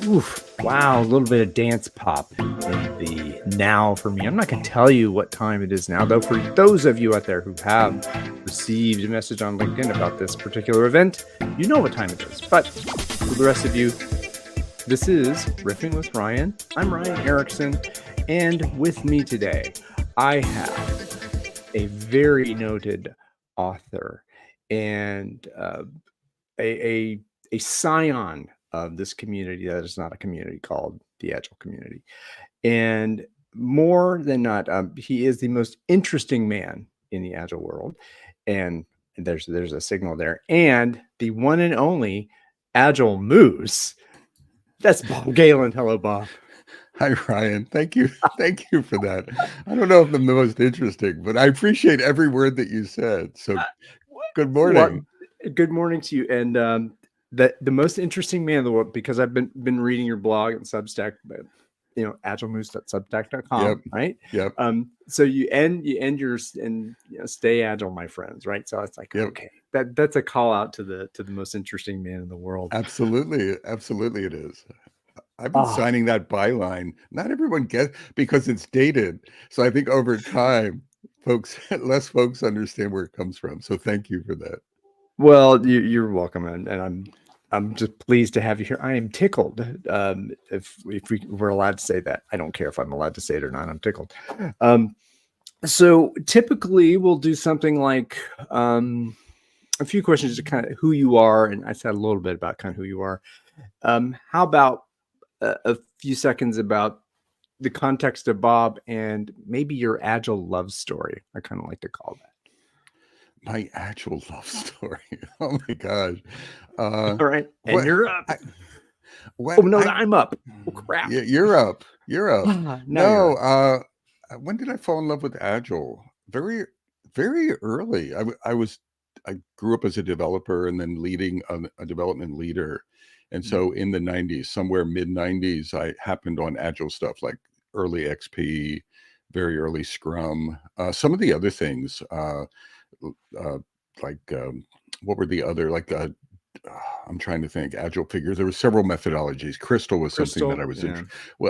Oof, wow, a little bit of dance pop in the now for me. I'm not going to tell you what time it is now, though, for those of you out there who have received a message on LinkedIn about this particular event, you know what time it is. But for the rest of you, this is Riffing with Ryan. I'm Ryan Erickson, and with me today, I have a very noted author and a scion of this community that is not a community called the Agile community. And more than not, he is the most interesting man in the Agile world. And there's a signal there. And the one and only Agile Moose. That's Bob Galen. Hello, Bob. Hi, Ryan. Thank you. Thank you for that. I don't know if I'm the most interesting, but I appreciate every word that you said. So good morning. Well, good morning to you. And the most interesting man in the world, because I've been reading your blog and Substack, but agilemoose.substack.com, Yep. right? Yep. So you end yours and stay agile, my friends, right? So it's like, Yep. okay, that's a call out to the most interesting man in the world. Absolutely. Absolutely it is. I've been signing that byline. Not everyone gets because it's dated. So I think over time, less folks understand where it comes from. So thank you for that. Well, you're welcome, and I'm just pleased to have you here. I am tickled. If we're allowed to say that, I don't care if I'm allowed to say it or not. I'm tickled. So typically we'll do something like a few questions to kind of who you are, and I said a little bit about kind of who you are. How about a few seconds about the context of Bob and maybe your Agile love story? I kind of like to call that. My actual love story. Oh my gosh. All right. And What, you're up. I'm up. Oh, crap. Yeah, you're up. You're up. No, When did I fall in love with Agile? Very, very early. I grew up as a developer and then leading a development leader. And so in the 90s, somewhere mid 90s, I happened on Agile stuff like early XP, very early Scrum. Some of the other things, what were the other, I'm trying to think. Agile figures. There were several methodologies. Crystal was something that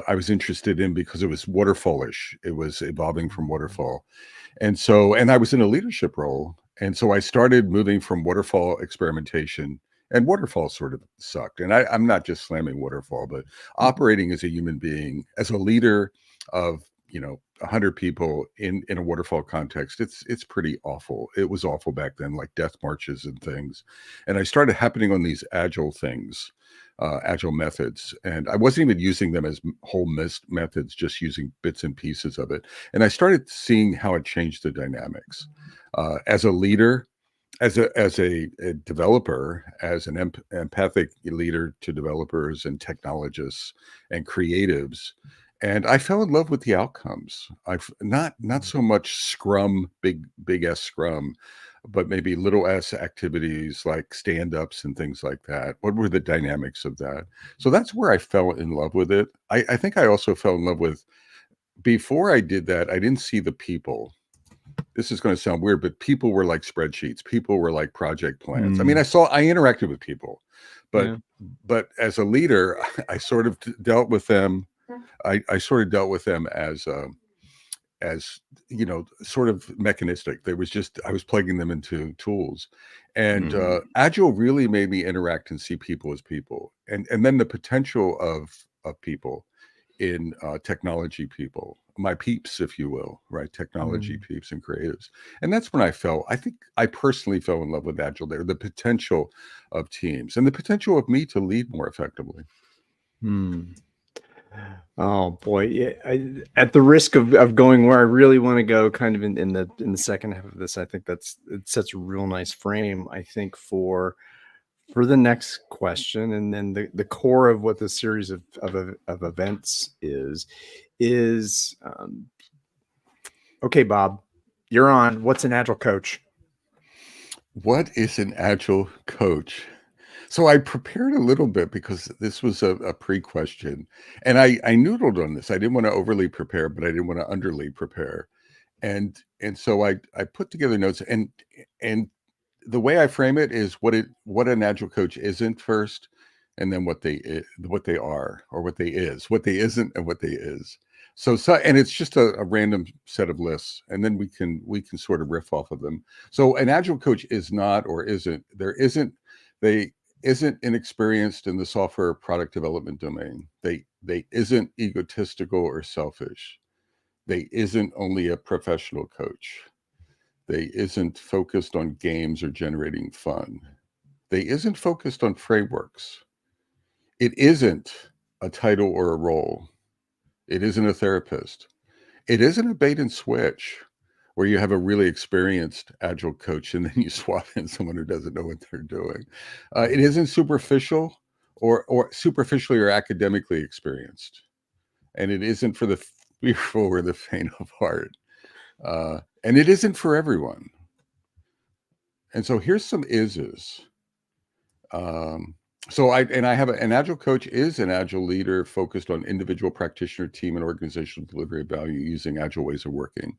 I was interested in because it was waterfallish. It was evolving from waterfall, and I was in a leadership role, and so I started moving from waterfall experimentation. And waterfall sort of sucked. And I'm not just slamming waterfall, but operating as a human being, as a leader of 100 people in a waterfall context, it's pretty awful. It was awful back then, like death marches and things. And I started happening on these agile things, agile methods, and I wasn't even using them as whole methods, just using bits and pieces of it. And I started seeing how it changed the dynamics. As a leader, as a developer, as an empathic leader to developers and technologists and creatives, and I fell in love with the outcomes. I've not so much Scrum, big S Scrum, but maybe little S activities like stand-ups and things like that. What were the dynamics of that? So that's where I fell in love with it. I think I also fell in love with, before I did that, I didn't see the people. This is going to sound weird, but people were like spreadsheets. People were like project plans. I mean, I interacted with people, but as a leader, I sort of dealt with them. I sort of dealt with them as sort of mechanistic. I was plugging them into tools, and Agile really made me interact and see people as people, and then the potential of people in technology people, my peeps, if you will, right? Technology peeps and creatives. And that's when I think I personally fell in love with Agile there, the potential of teams and the potential of me to lead more effectively. Oh boy. Yeah, at the risk of going where I really want to go kind of in the second half of this, I think it sets a real nice frame, I think, for the next question, and then the core of what the series of events is okay, Bob, you're on. What's an Agile coach? What is an Agile coach? So I prepared a little bit because this was a pre-question, and I noodled on this. I didn't want to overly prepare, but I didn't want to underly prepare, and so I put together notes, and the way I frame it is what an Agile coach isn't first, and then what they are, or what they isn't, and what they is. So and it's just a random set of lists, and then we can sort of riff off of them. So an agile coach is not, or isn't, they isn't inexperienced in the software product development domain. They isn't egotistical or selfish. They isn't only a professional coach. They isn't focused on games or generating fun. They isn't focused on frameworks. It isn't a title or a role. It isn't a therapist. It isn't a bait and switch where you have a really experienced agile coach and then you swap in someone who doesn't know what they're doing. It isn't superficial or superficially or academically experienced. And it isn't for the fearful or the faint of heart. And it isn't for everyone. And so here's some ises. So I have an agile coach is an agile leader focused on individual practitioner, team, and organizational delivery of value using agile ways of working.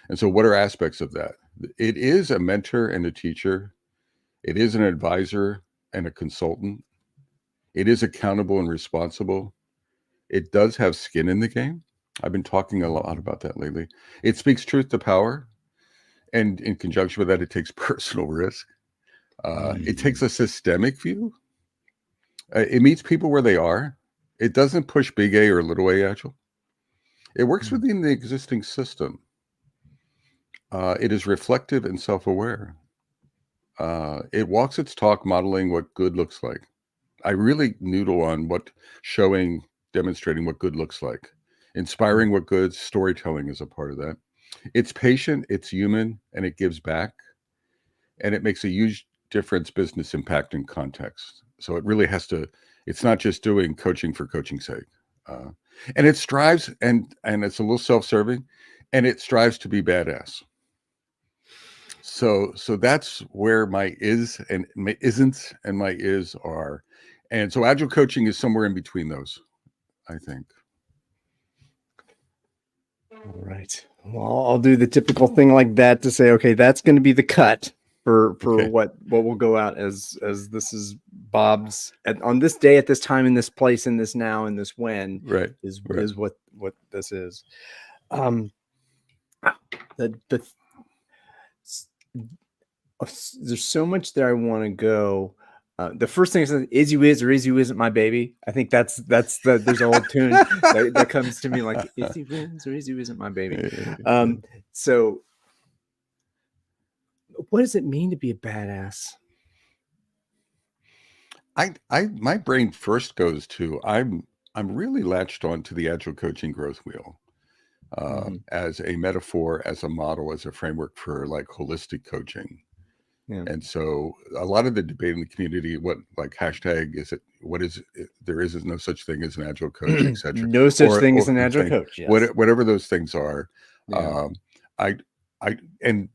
And so what are aspects of that? It is a mentor and a teacher. It is an advisor and a consultant. It is accountable and responsible. It does have skin in the game. I've been talking a lot about that lately. It speaks truth to power. And in conjunction with that, it takes personal risk. It takes a systemic view. It meets people where they are. It doesn't push big A or little A agile. It works within the existing system. It is reflective and self-aware. It walks its talk, modeling what good looks like. I really noodle on demonstrating what good looks like. Inspiring what good, storytelling is a part of that. It's patient, it's human, and it gives back. And it makes a huge difference, business impact, and context. So it really has to, it's not just doing coaching for coaching's sake. And it strives, and it's a little self-serving, and it strives to be badass. So that's where my is and my isn't and my is are. And so agile coaching is somewhere in between those, I think. All right. Well, I'll do the typical thing like that to say, okay, that's going to be the cut for Okay. what will go out as this is Bob's on this day, at this time, in this place, in this now, in this when, Right. is what this is. There's so much that I want to go. The first thing is you is or is you isn't my baby. I think there's an old tune that comes to me like, is you is or is you isn't my baby. So what does it mean to be a badass? My brain first goes to I'm really latched on to the agile coaching growth wheel as a metaphor, as a model, as a framework for like holistic coaching. Yeah. And so a lot of the debate in the community, hashtag is it, what is it, there is no such thing as an agile coach, etc. No such thing as an agile coach. Yes. Whatever those things are. Yeah. And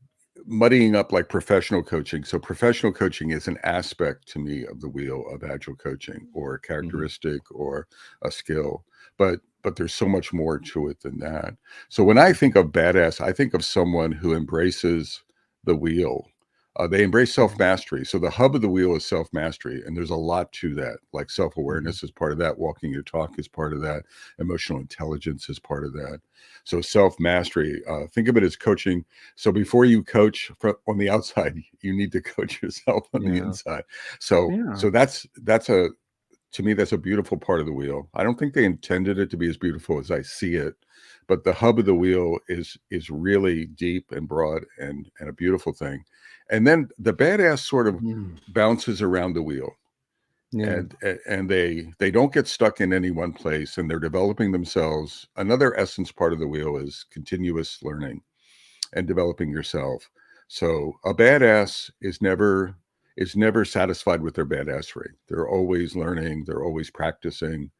muddying up like professional coaching. So professional coaching is an aspect to me of the wheel of agile coaching, or a characteristic or a skill, but there's so much more to it than that. So when I think of badass, I think of someone who embraces the wheel. They embrace self-mastery. So the hub of the wheel is self-mastery. And there's a lot to that. Like self-awareness is part of that. Walking your talk is part of that. Emotional intelligence is part of that. So self-mastery, think of it as coaching. So before you coach on the outside, you need to coach yourself on the inside. So to me, that's a beautiful part of the wheel. I don't think they intended it to be as beautiful as I see it, but the hub of the wheel is really deep and broad and a beautiful thing. And then the badass sort of bounces around the wheel. Yeah. And they don't get stuck in any one place, and they're developing themselves. Another essence part of the wheel is continuous learning and developing yourself. So a badass is never satisfied with their badassery. They're always learning. They're always practicing.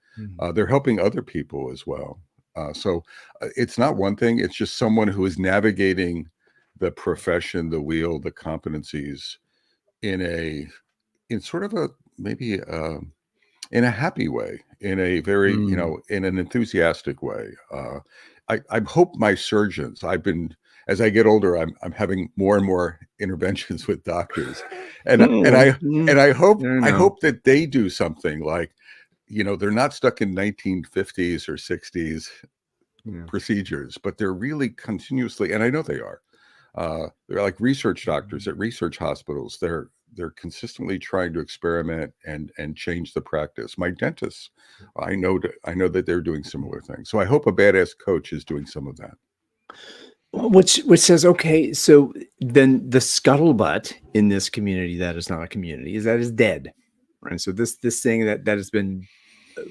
They're helping other people as well. So it's not one thing. It's just someone who is navigating the profession, the wheel, the competencies in sort of a maybe in a happy way, in a very in an enthusiastic way. I hope my surgeons. I've been as I get older, I'm having more and more interventions with doctors, and I hope that they do something like, they're not stuck in 1950s or 60s procedures, but they're really continuously, and I know they are. They're like research doctors at research hospitals. They're consistently trying to experiment and change the practice. My dentists, I know that they're doing similar things. So I hope a badass coach is doing some of that. Which says, okay, so then the scuttlebutt in this community that is not a community is dead, right? So this thing that has been,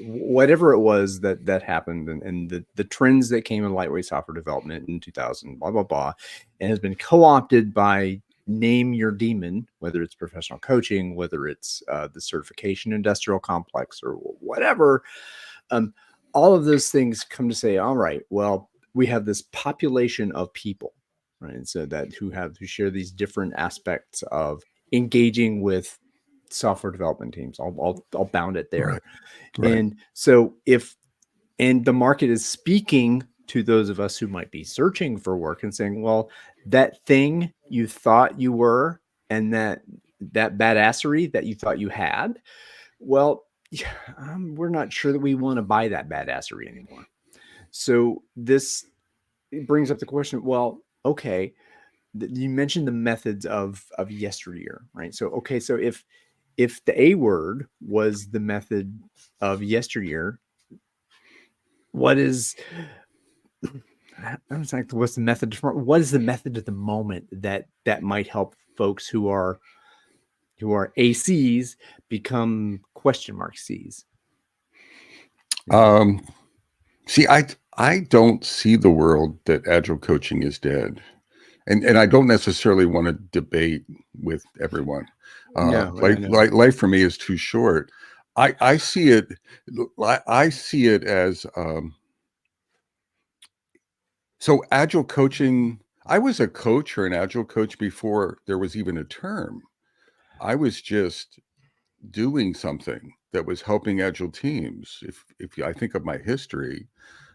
whatever it was that happened, and the trends that came in lightweight software development in 2000, blah blah blah, and has been co-opted by name your demon, whether it's professional coaching, whether it's the certification industrial complex or whatever. All of those things come to say, all right, well, we have this population of people, right? And so that who share these different aspects of engaging with software development teams. I'll bound it there. Right. And so and the market is speaking to those of us who might be searching for work and saying, well, that thing you thought you were, and that badassery that you thought you had, well, we're not sure that we want to buy that badassery anymore. So this brings up the question, well, okay, you mentioned the methods of yesteryear, right? So, okay, so if the A word was the method of yesteryear, what is, what's the method? What is the method at the moment that might help folks who are ACs become question mark Cs? See, I don't see the world that agile coaching is dead. And I don't necessarily want to debate with everyone. Life for me is too short. I see it. I see it as so agile coaching. I was a coach or an agile coach before there was even a term. I was just doing something that was helping agile teams. If I think of my history,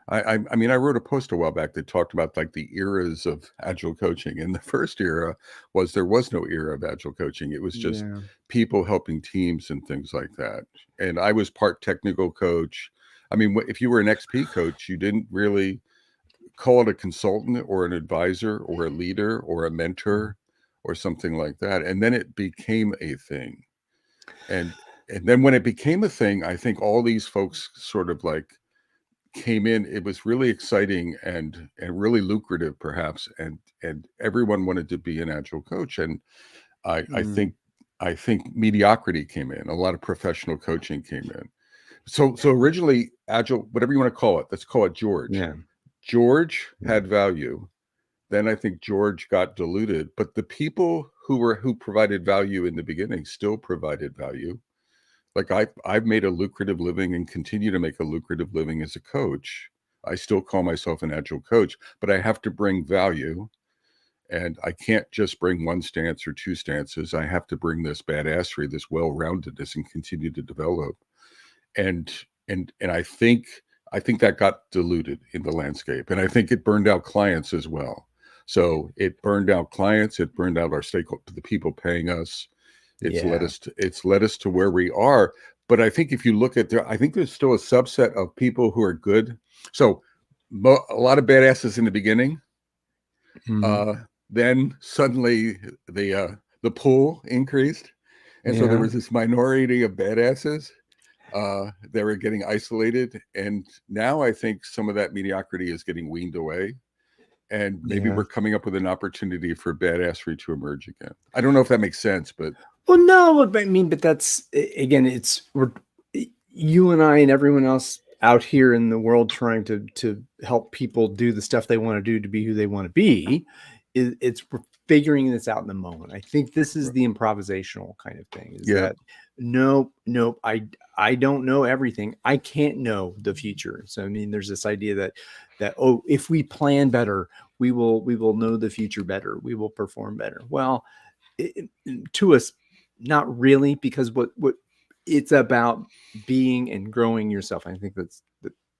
I mean, I wrote a post a while back that talked about like the eras of agile coaching. And the first era was there was no era of agile coaching. It was just people helping teams and things like that. And I was part technical coach. I mean, if you were an XP coach, you didn't really call it a consultant or an advisor or a leader or a mentor or something like that. And then it became a thing. And then when it became a thing, I think all these folks sort of like came in. It was really exciting and really lucrative, perhaps, and everyone wanted to be an agile coach. And I think mediocrity came in. A lot of professional coaching came in. So originally agile, whatever you want to call it, let's call it George. George had value. Then I think George got diluted, but the people who provided value in the beginning still provided value. Like I've made a lucrative living and continue to make a lucrative living as a coach. I still call myself an agile coach, but I have to bring value, and I can't just bring one stance or two stances. I have to bring this badassery, this well-roundedness, and continue to develop. And I think that got diluted in the landscape, and I think it burned out clients as well. So it burned out clients. It burned out our stakeholders, the people paying us. It's led us to where we are. But I think if you look at I think there's still a subset of people who are good. So a lot of badasses in the beginning. Then suddenly the pool increased, and so there was this minority of badasses. They were getting isolated, and now I think some of that mediocrity is getting weaned away. And maybe we're coming up with an opportunity for badassery to emerge again. I don't know if that makes sense, but no, I mean, but that's again, we're you and I and everyone else out here in the world trying to help people do the stuff they want to do to be who they want to be. We're figuring this out in the moment. I think this is the improvisational kind of thing. That nope, I don't know everything. I can't know the future. So I mean, there's this idea that if we plan better, we will know the future better. We will perform better. Well, to us, not really, because what it's about being and growing yourself. I think that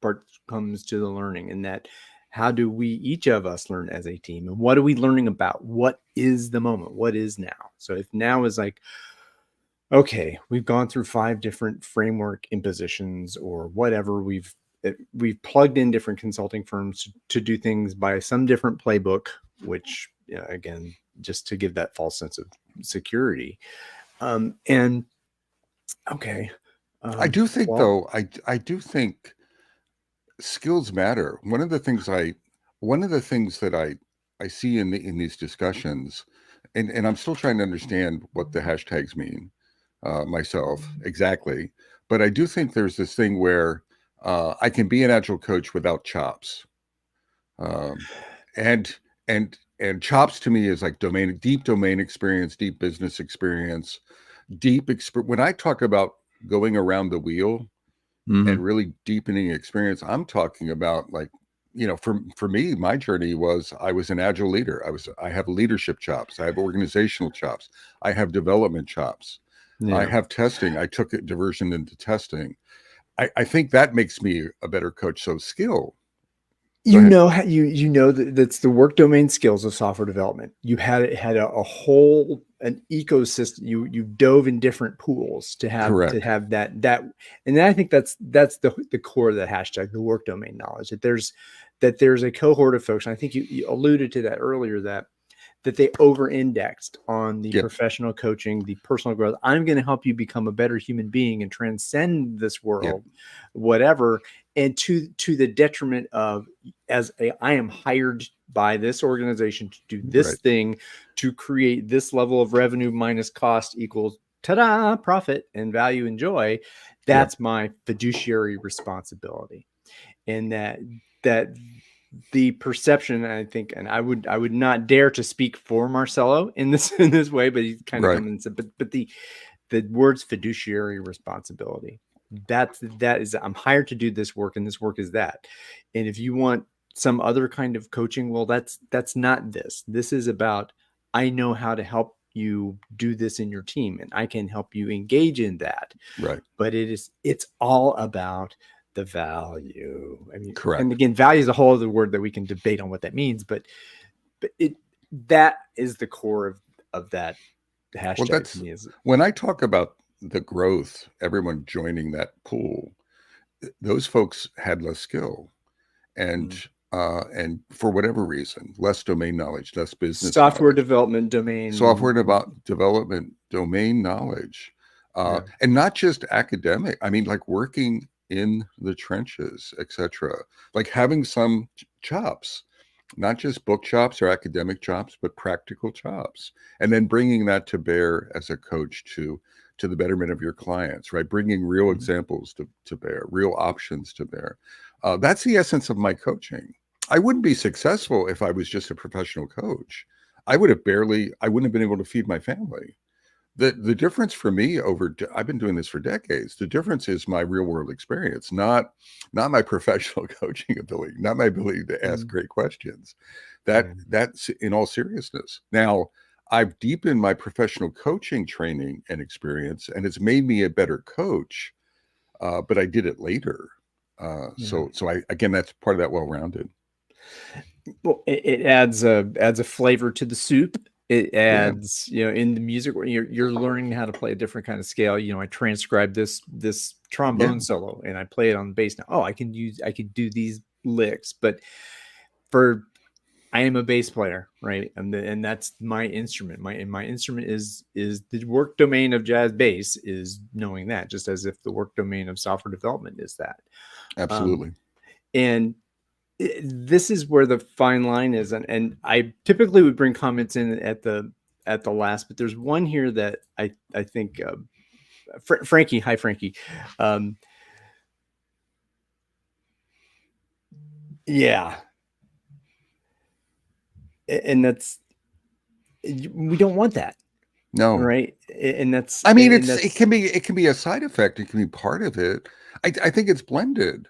part comes to the learning, and that how do we, each of us, learn as a team? And what are we learning about? What is the moment? What is now? So if now is like, okay, we've gone through 5 different framework impositions or whatever, we've plugged in different consulting firms to do things by some different playbook, which, again, just to give that false sense of security. And okay. I do think though, I do think skills matter. One of the things that I see in these discussions, and I'm still trying to understand what the hashtags mean myself exactly, but I do think there's this thing where I can be an agile coach without chops, and and chops to me is like deep domain experience, deep business experience, when I talk about going around the wheel and really deepening experience, I'm talking about like, for me, my journey was I was an agile leader. I have leadership chops. I have organizational chops. I have development chops. I have testing. I took a diversion into testing. I think that makes me a better coach. So skill. You know that's the work domain skills of software development. You had a whole an ecosystem. You dove in different pools to have that, and I think that's the core of the hashtag, the work domain knowledge. That there's a cohort of folks, and I think you alluded to that earlier, that they over-indexed on the professional coaching, the personal growth. I'm going to help you become a better human being and transcend this world, whatever. And to the detriment of, I am hired by this organization to do this thing, to create this level of revenue minus cost equals ta-da, profit and value and joy. That's my fiduciary responsibility. And that the perception, I think, and I would not dare to speak for Marcelo in this way, but he's kind of coming and said, but the words fiduciary responsibility, that is, I'm hired to do this work, and this work is that. And if you want some other kind of coaching, well, that's not this. This is about, I know how to help you do this in your team, and I can help you engage in that. Right. But it's all about the value. I mean, correct. And again, value is a whole other word that we can debate on what that means, but that is the core of that hashtag. Well, when I talk about the growth, everyone joining that pool, those folks had less skill, and for whatever reason, less domain knowledge, less business software development domain knowledge, and not just academic. I mean, like working in the trenches, etc. Like having some chops, not just book chops or academic chops, but practical chops, and then bringing that to bear as a coach to the betterment of your clients, right? Bringing real examples to bear, real options to bear. That's the essence of my coaching. I wouldn't be successful if I was just a professional coach. I wouldn't have been able to feed my family. The difference for me I've been doing this for decades. The difference is my real world experience, not my professional coaching ability, not my ability to ask great questions. That's in all seriousness. Now, I've deepened my professional coaching training and experience, and it's made me a better coach. But I did it later. So again, that's part of that well-rounded. Well, it adds a flavor to the soup. It adds, in the music where you're learning how to play a different kind of scale. I transcribed this trombone solo and I play it on the bass now. Oh, I can do these licks, but I am a bass player, right? And that's my instrument. My instrument is the work domain of jazz bass, is knowing that, just as if the work domain of software development is that. Absolutely. And this is where the fine line is, and I typically would bring comments in at the last, but there's one here that I think Frankie, hi Frankie, and that's, we don't want that. No, right? And that's, I mean, it can be a side effect. It can be part of it. I think it's blended.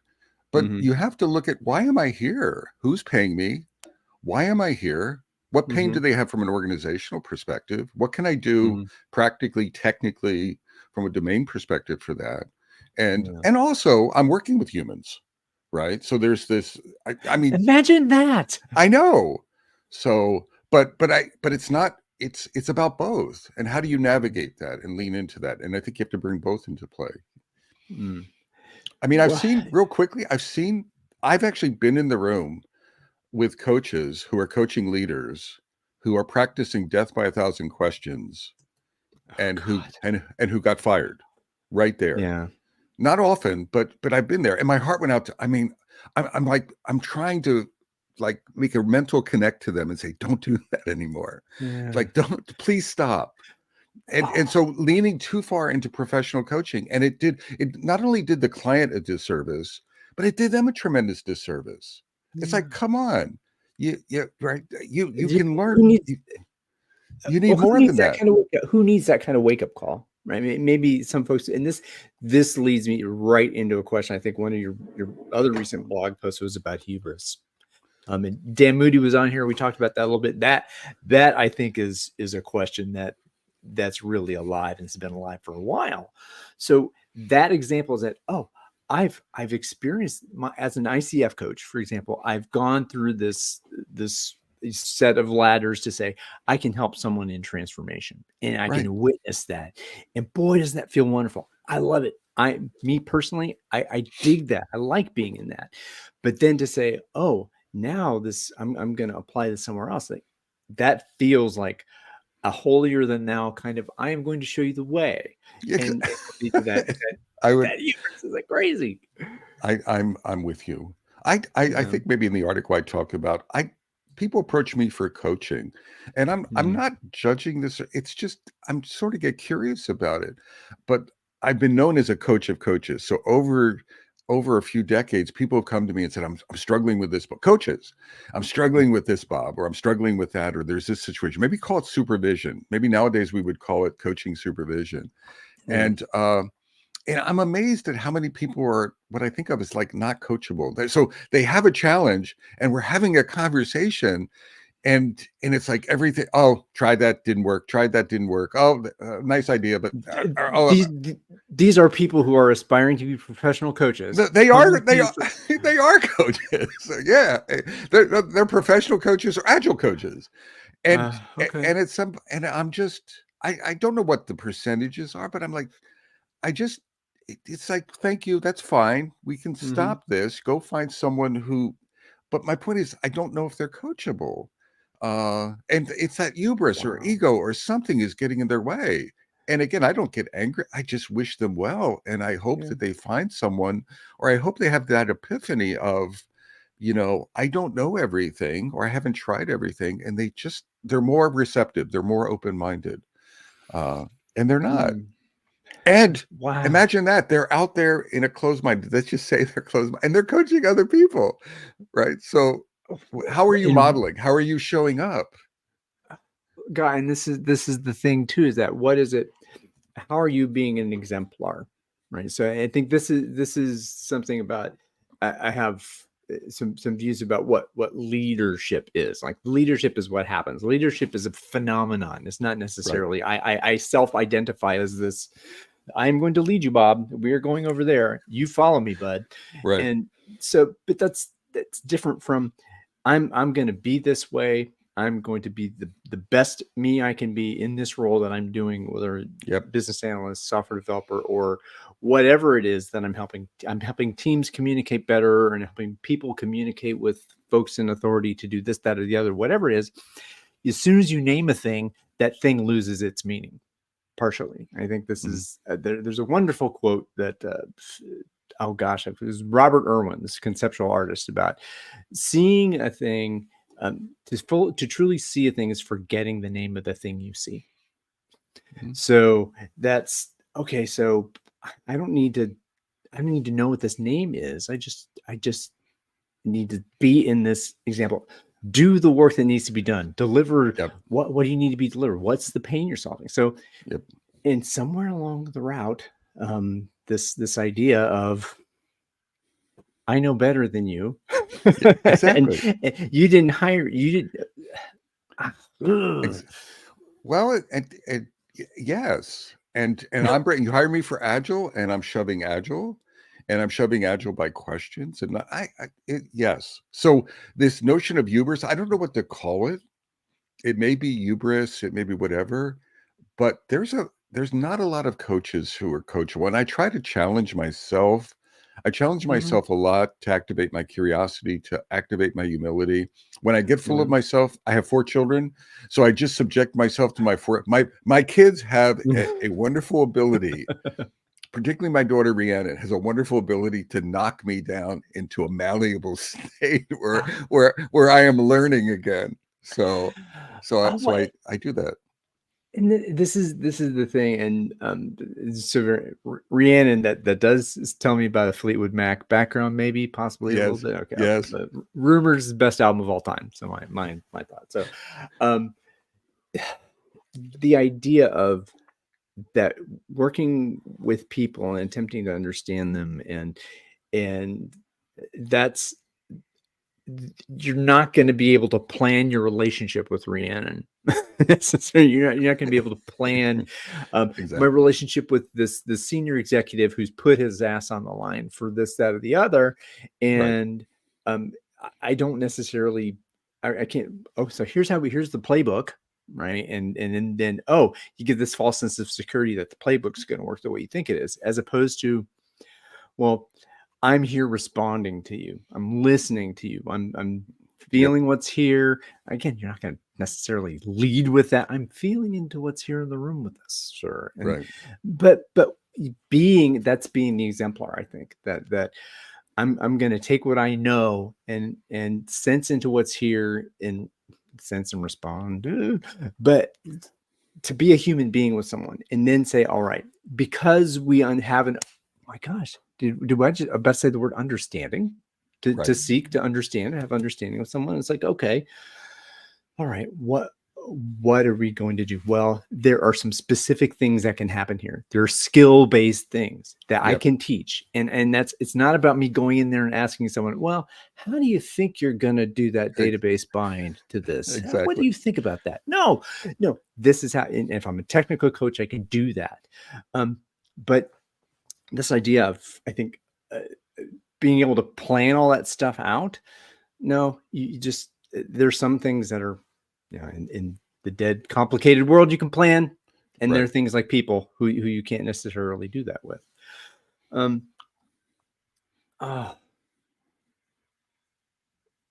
But you have to look at, why am I here? Who's paying me? Why am I here? What pain do they have from an organizational perspective? What can I do practically, technically, from a domain perspective for that? And also, I'm working with humans, right? So there's this, I mean, Imagine that. I know. So, but it's not, it's about both. And how do you navigate that and lean into that? And I think you have to bring both into play. Mm. I mean, I've actually been in the room with coaches who are coaching leaders who are practicing death by 1,000 questions and who got fired right there. Yeah. Not often, but I've been there, and my heart went out to. I mean, I'm trying to like make a mental connect to them and say, don't do that anymore. Yeah. Like, please stop. And so leaning too far into professional coaching, and it not only did the client a disservice, but it did them a tremendous disservice. It's like, come on, right? You can learn. You need more than that. Who needs that kind of wake up call, right? Maybe some folks, and this leads me right into a question. I think one of your other recent blog posts was about hubris. And Dan Moody was on here. We talked about that a little bit. That I think is a question that's really alive, and it's been alive for a while. So that example is that, I've experienced as an ICF coach, for example, I've gone through this set of ladders to say, I can help someone in transformation, and I can witness that. And boy, does that feel wonderful. I love it. Me personally, I dig that. I like being in that. But then to say, now I'm going to apply this somewhere else. Like, that feels like a holier than thou kind of, I am going to show you the way. And that hubris is like crazy. I'm with you. I think maybe in the article I talked about, people approach me for coaching, and I'm not judging this. It's just, I'm sort of get curious about it. But I've been known as a coach of coaches. So over a few decades, people have come to me and said, I'm struggling with this, but coaches, I'm struggling with this, Bob, or I'm struggling with that, or there's this situation. Maybe call it supervision. Maybe nowadays we would call it coaching supervision. And I'm amazed at how many people are what I think of as like not coachable. So they have a challenge, and we're having a conversation, and it's like everything. Oh, tried that, didn't work. Tried that, didn't work. Oh, nice idea, but these are people who are aspiring to be professional coaches. They are coaches. So, yeah, they're professional coaches or agile coaches, and it's some. And I'm just, I don't know what the percentages are, but I'm like, it's like, thank you, that's fine. We can stop this. Go find someone who. But my point is, I don't know if they're coachable. And it's that hubris or ego or something is getting in their way. And again, I don't get angry. I just wish them well. And I hope that they find someone, or I hope they have that epiphany of, I don't know everything, or I haven't tried everything. And they're more receptive. They're more open-minded. And they're not. And imagine that they're out there in a closed mind. Let's just say they're closed mind, and they're coaching other people, right? So how are you modeling? How are you showing up? Guy, and this is the thing too, is that what is it? How are you being an exemplar, right? So I think this is something about, I have some views about what leadership is. Like, leadership is what happens. Leadership is a phenomenon. It's not necessarily, I self-identify as this. I'm going to lead you, Bob. We're going over there. You follow me, bud. Right. And so, but that's different from, I'm going to be this way. I'm going to be the best me I can be in this role that I'm doing, whether business analyst, software developer, or whatever it is that I'm helping. I'm helping teams communicate better, and helping people communicate with folks in authority to do this, that, or the other, whatever it is. As soon as you name a thing, that thing loses its meaning. Partially. I think this is, there's a wonderful quote that, it was Robert Irwin, this conceptual artist, about seeing a thing, to truly see a thing is forgetting the name of the thing you see. So that's, okay, so I don't need to know what this name is. I just need to be in this example. Do the work that needs to be done. Deliver. What do you need to be delivered? What's the pain you're solving? So, and somewhere along the route, this idea of, I know better than you. Exactly. And you didn't hire. You did. Well, yes, and I'm bringing. You hire me for Agile, and I'm shoving Agile, and I'm shoving Agile by questions. And yes. So this notion of hubris, I don't know what to call it. It may be hubris, it may be whatever, but there's not a lot of coaches who are coachable. And I try to challenge myself. I challenge myself a lot to activate my curiosity, to activate my humility. When I get full of myself, I have 4 children, so I just subject myself to my kids have a wonderful ability. Particularly my daughter Rhiannon has a wonderful ability to knock me down into a malleable state where I am learning again. So I do that. And this is the thing, and so Rhiannon that does tell me about a Fleetwood Mac background, maybe possibly a little bit. Okay, yes. But Rumors is the best album of all time. So my thought. So, the idea of that working with people and attempting to understand them, and that's, you're not going to be able to plan your relationship with Rhiannon. So you're not going to be able to plan Exactly. my relationship with this senior executive who's put his ass on the line for this, that, or the other. And I don't necessarily, I can't. Oh, so here's the playbook, right? And then you get this false sense of security that the playbook's going to work the way you think it is, as opposed to, well, I'm here responding to you. I'm listening to you. I'm feeling what's here. Again, you're not going to necessarily lead with that. I'm feeling into what's here in the room with us, sir. And, but being the exemplar, I think that I'm going to take what I know and sense into what's here and sense and respond. But to be a human being with someone and then say, all right, because we have an, oh my gosh, did I just about say the word understanding? To seek to understand, have understanding with someone. It's like, okay, all right, what are we going to do? Well, there are some specific things that can happen here. There are skill-based things that I can teach. And it's not about me going in there and asking someone, well, how do you think you're going to do that database bind to this? Exactly. What do you think about that? No, this is how, and if I'm a technical coach, I can do that. But this idea of, I think, being able to plan all that stuff out. No, you just, there's some things that are, in the dead complicated world you can plan. And there are things like people who you can't necessarily do that with.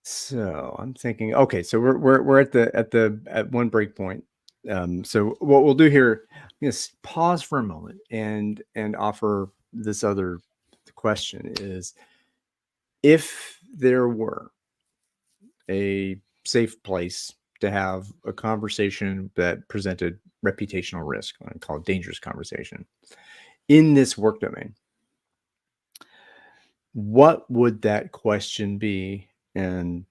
So I'm thinking, okay, so we're at one break point. So what we'll do here, I'm going to pause for a moment and offer this other question is, if there were a safe place to have a conversation that presented reputational risk, I call it dangerous conversation, in this work domain, what would that question be, and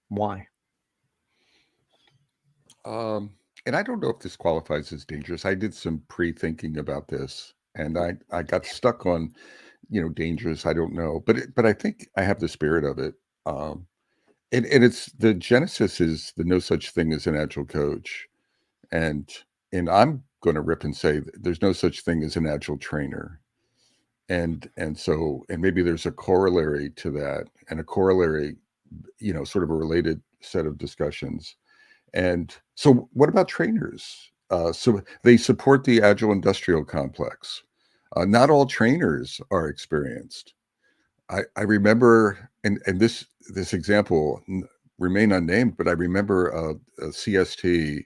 why? And I don't know if this qualifies as dangerous. I did some pre-thinking about this, and I got stuck on, dangerous. I don't know, but I think I have the spirit of it. And it's the genesis is the no such thing as an agile coach, and I'm going to rip and say there's no such thing as an agile trainer, and maybe there's a corollary to that, and a corollary, sort of a related set of discussions. And so what about trainers? So they support the agile industrial complex. Not all trainers are experienced. I remember, and this example remain unnamed, but I remember a CST,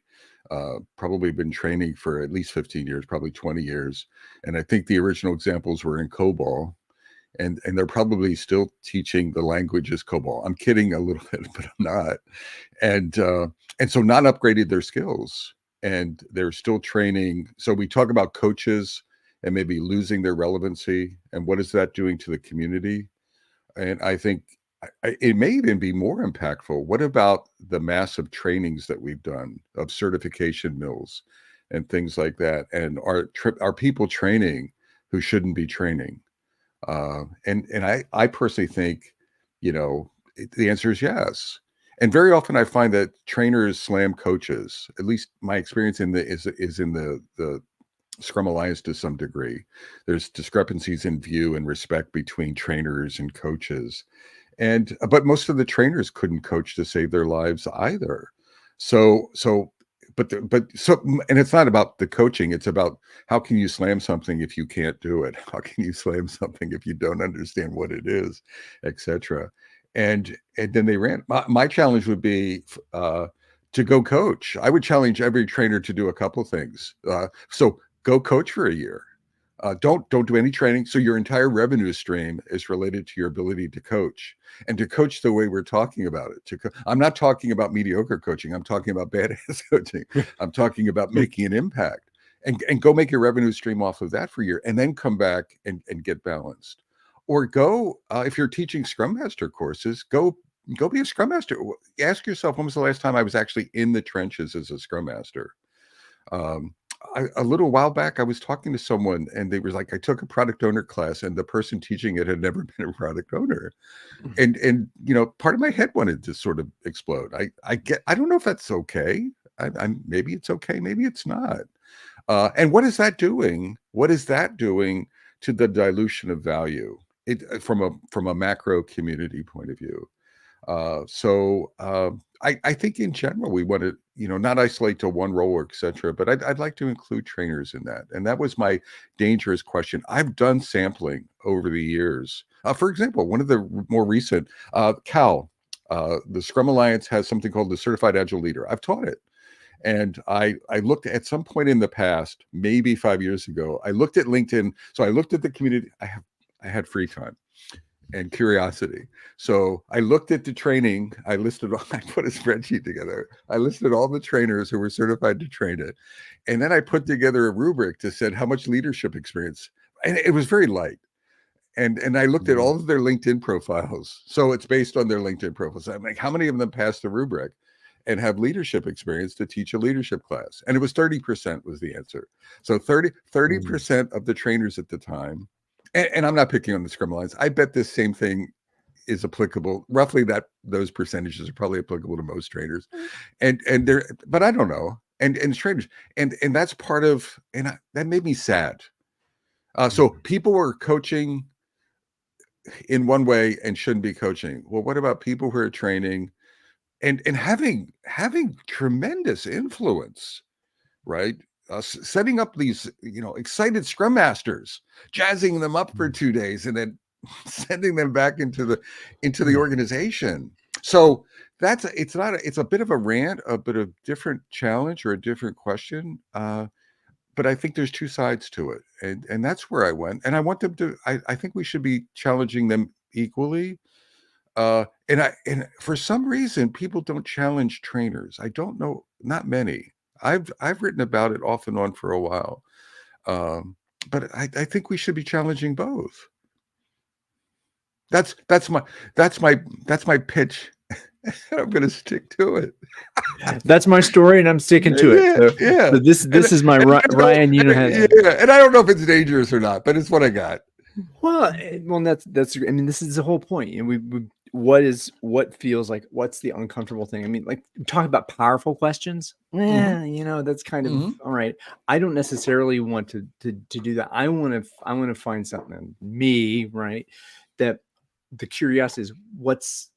probably been training for at least 15 years, probably 20 years. And I think the original examples were in COBOL. And they're probably still teaching the language as COBOL. I'm kidding a little bit, but I'm not. And so not upgraded their skills, and they're still training. So we talk about coaches and maybe losing their relevancy, and what is that doing to the community? And I think it may even be more impactful. What about the massive trainings that we've done of certification mills and things like that? And are people training who shouldn't be training? And I personally think, the answer is yes. And very often I find that trainers slam coaches. At least my experience is in the Scrum Alliance to some degree. There's discrepancies in view and respect between trainers and coaches. But most of the trainers couldn't coach to save their lives either. And it's not about the coaching. It's about how can you slam something if you can't do it? How can you slam something if you don't understand what it is, etc. And then they ran. My challenge would be to go coach. I would challenge every trainer to do a couple things. So go coach for a year. Don't do any training. So your entire revenue stream is related to your ability to coach, and to coach the way we're talking about it. I'm not talking about mediocre coaching. I'm talking about badass coaching. I'm talking about making an impact, and go make your revenue stream off of that for a year, and then come back and get balanced. Or go, if you're teaching Scrum Master courses, go be a Scrum Master. Ask yourself, when was the last time I was actually in the trenches as a Scrum Master? A little while back, I was talking to someone, and they were like, I took a product owner class, and the person teaching it had never been a product owner. And part of my head wanted to sort of explode. I don't know if that's okay. Maybe it's okay, maybe it's not. And what is that doing? What is that doing to the dilution of value from a macro community point of view? I think in general we want to, not isolate to one role, etc. But I'd like to include trainers in that. And that was my dangerous question. I've done sampling over the years. For example, one of the more recent, Cal, the Scrum Alliance has something called the Certified Agile Leader. I've taught it. And I looked at some point in the past, maybe 5 years ago, I looked at LinkedIn. So I looked at the community. I had free time and curiosity. So I looked at the training. I put a spreadsheet together. I listed all the trainers who were certified to train it. And then I put together a rubric that said how much leadership experience. And it was very light. And I looked at all of their LinkedIn profiles. So it's based on their LinkedIn profiles. I'm like, how many of them passed the rubric and have leadership experience to teach a leadership class? And it was 30% was the answer. So 30% of the trainers at the time, and I'm not picking on the Scrum Alliance. I bet this same thing is applicable. Roughly those percentages are probably applicable to most trainers. But I don't know. And trainers. And that's part of, that made me sad. So people were coaching in one way and shouldn't be coaching. Well, what about people who are training and having tremendous influence, right? Setting up these, excited Scrum Masters, jazzing them up for 2 days, and then sending them back into the organization. So it's a bit of a rant, a bit of different challenge or a different question. But I think there's two sides to it, and that's where I went. And I want them to. I think we should be challenging them equally. And for some reason, people don't challenge trainers. I don't know, not many. I've written about it off and on for a while, but I think we should be challenging both. That's my pitch. I'm going to stick to it. That's my story, and I'm sticking to it. So this is my Ryan. And I don't know if it's dangerous or not, but it's what I got. Well, that's. I mean, this is the whole point. And what feels like, what's the uncomfortable thing? I mean, like, talk about powerful questions. That's kind of all right. I don't necessarily want to do that. I want to find something in me, right? That the curiosity is what's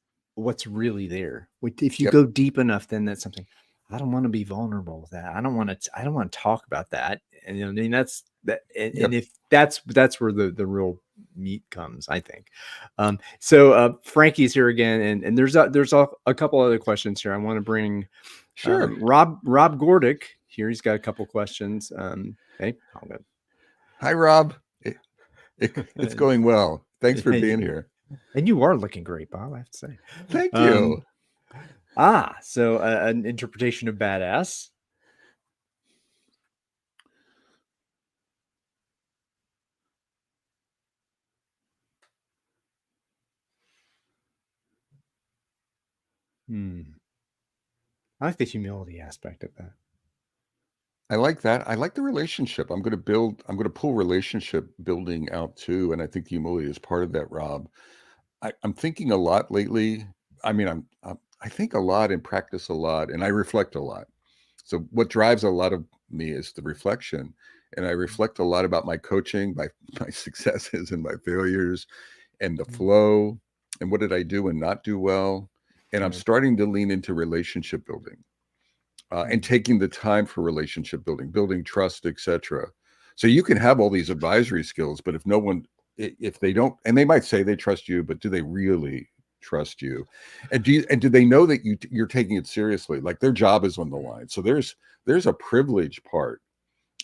really there. If you go deep enough, then that's something. I don't want to be vulnerable with that. I don't want to talk about that. And I mean, that's that. And if that's where the real meat comes, I think. So Frankie's here again, and there's a couple other questions here. I want to bring Rob Gordick here. He's got a couple questions. Hey, all good. Hi, Rob. It's going well. Thanks for being here. And you are looking great, Bob, I have to say. Thank you. So an interpretation of badass. I like the humility aspect of that. I like that. I like the relationship. I'm going to pull relationship building out too. And I think humility is part of that, Rob. I'm thinking a lot lately. I mean, I think a lot and practice a lot, and I reflect a lot. So what drives a lot of me is the reflection. and I reflect a lot about my coaching, my successes and my failures, and the flow, and what did I do and not do well. And I'm starting to lean into relationship building, and taking the time for relationship building, building trust, etc. So you can have all these advisory skills, but if they don't, and they might say they trust you, but do they really trust you? And do they know that you're taking it seriously? Like their job is on the line. So there's a privilege part